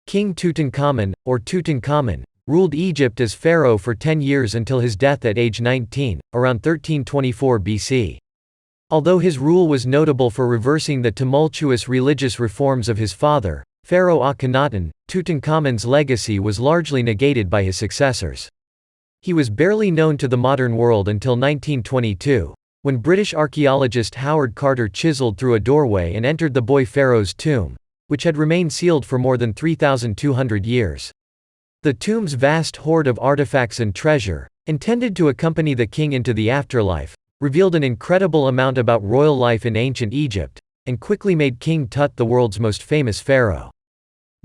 King Tutankhamun, or Tutankhamen, ruled Egypt as pharaoh for 10 years until his death at age 19, around 1324 BC. Although his rule was notable for reversing the tumultuous religious reforms of his father, Pharaoh Akhenaten, Tutankhamun's legacy was largely negated by his successors. He was barely known to the modern world until 1922, when British archaeologist Howard Carter chiseled through a doorway and entered the boy pharaoh's tomb, which had remained sealed for more than 3,200 years. The tomb's vast hoard of artifacts and treasure, intended to accompany the king into the afterlife, revealed an incredible amount about royal life in ancient Egypt, and quickly made King Tut the world's most famous pharaoh.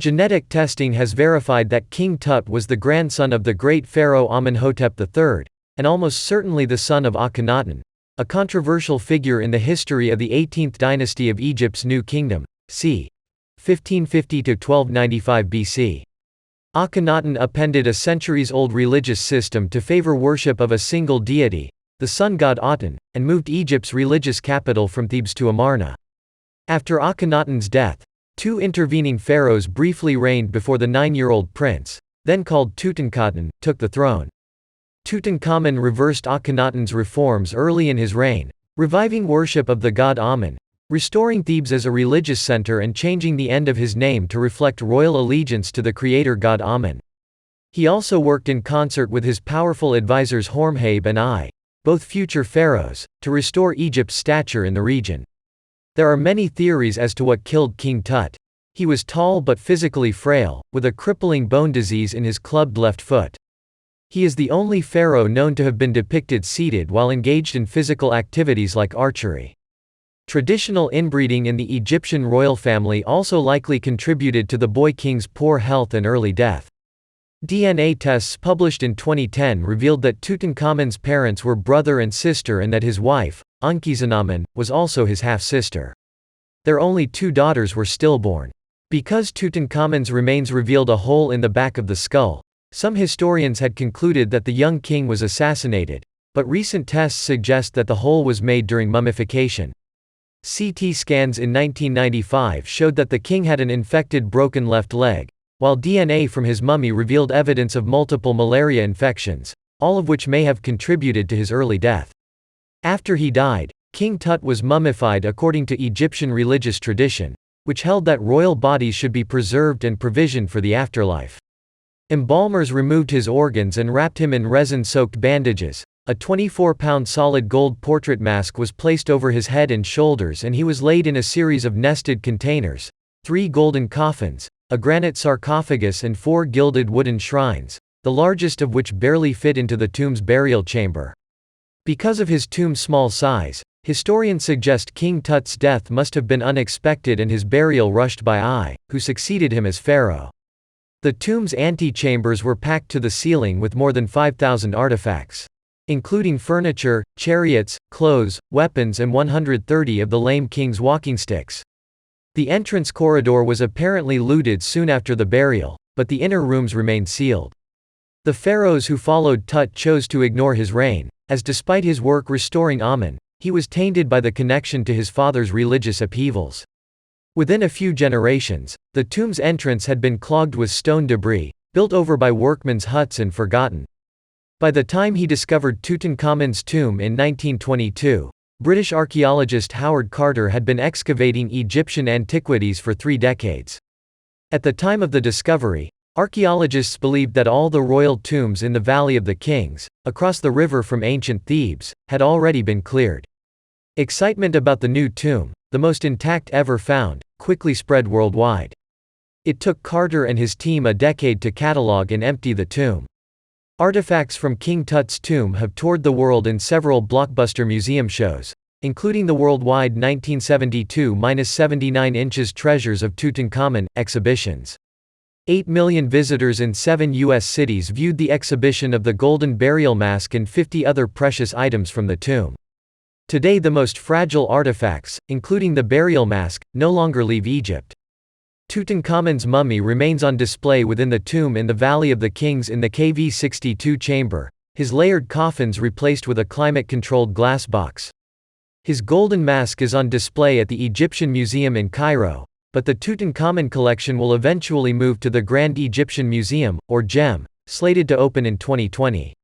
Genetic testing has verified that King Tut was the grandson of the great pharaoh Amenhotep III, and almost certainly the son of Akhenaten, a controversial figure in the history of the 18th dynasty of Egypt's New Kingdom, c. 1550 to 1295 BC. Akhenaten appended a centuries-old religious system to favor worship of a single deity, the sun god Aten, and moved Egypt's religious capital from Thebes to Amarna. After Akhenaten's death, 2 intervening pharaohs briefly reigned before the 9-year-old prince, then called Tutankhaten, took the throne. Tutankhamen reversed Akhenaten's reforms early in his reign, reviving worship of the god Amun, restoring Thebes as a religious center and changing the end of his name to reflect royal allegiance to the creator god Amun. He also worked in concert with his powerful advisors Horemheb and I, both future pharaohs, to restore Egypt's stature in the region. There are many theories as to what killed King Tut. He was tall but physically frail, with a crippling bone disease in his clubbed left foot. He is the only pharaoh known to have been depicted seated while engaged in physical activities like archery. Traditional inbreeding in the Egyptian royal family also likely contributed to the boy king's poor health and early death. DNA tests published in 2010 revealed that Tutankhamun's parents were brother and sister and that his wife, Encyclopedia, was also his half-sister. Their only 2 daughters were stillborn. Because Tutankhamun's remains revealed a hole in the back of the skull, some historians had concluded that the young king was assassinated, but recent tests suggest that the hole was made during mummification. CT scans in 1995 showed that the king had an infected broken left leg, while DNA from his mummy revealed evidence of multiple malaria infections, all of which may have contributed to his early death. After he died, King Tut was mummified according to Egyptian religious tradition, which held that royal bodies should be preserved and provisioned for the afterlife. Embalmers removed his organs and wrapped him in resin-soaked bandages. A 24-pound solid gold portrait mask was placed over his head and shoulders, and he was laid in a series of nested containers, 3 golden coffins, a granite sarcophagus and 4 gilded wooden shrines, the largest of which barely fit into the tomb's burial chamber. Because of his tomb's small size, historians suggest King Tut's death must have been unexpected and his burial rushed by I, who succeeded him as pharaoh. The tomb's antechambers were packed to the ceiling with more than 5,000 artifacts, including furniture, chariots, clothes, weapons and 130 of the lame king's walking sticks. The entrance corridor was apparently looted soon after the burial, but the inner rooms remained sealed. The pharaohs who followed Tut chose to ignore his reign, as despite his work restoring Amun, he was tainted by the connection to his father's religious upheavals. Within a few generations, the tomb's entrance had been clogged with stone debris, built over by workmen's huts and forgotten. By the time he discovered Tutankhamun's tomb in 1922, British archaeologist Howard Carter had been excavating Egyptian antiquities for 3 decades. At the time of the discovery, archaeologists believed that all the royal tombs in the Valley of the Kings, across the river from ancient Thebes, had already been cleared. Excitement about the new tomb, the most intact ever found, quickly spread worldwide. It took Carter and his team a decade to catalog and empty the tomb. Artifacts from King Tut's tomb have toured the world in several blockbuster museum shows, including the worldwide 1972-79 inches Treasures of Tutankhamun exhibitions. 8 million visitors in 7 U.S. cities viewed the exhibition of the golden burial mask and 50 other precious items from the tomb. Today the most fragile artifacts, including the burial mask, no longer leave Egypt. Tutankhamun's mummy remains on display within the tomb in the Valley of the Kings in the KV-62 chamber, his layered coffins replaced with a climate-controlled glass box. His golden mask is on display at the Egyptian Museum in Cairo, but the Tutankhamen collection will eventually move to the Grand Egyptian Museum, or GEM, slated to open in 2020.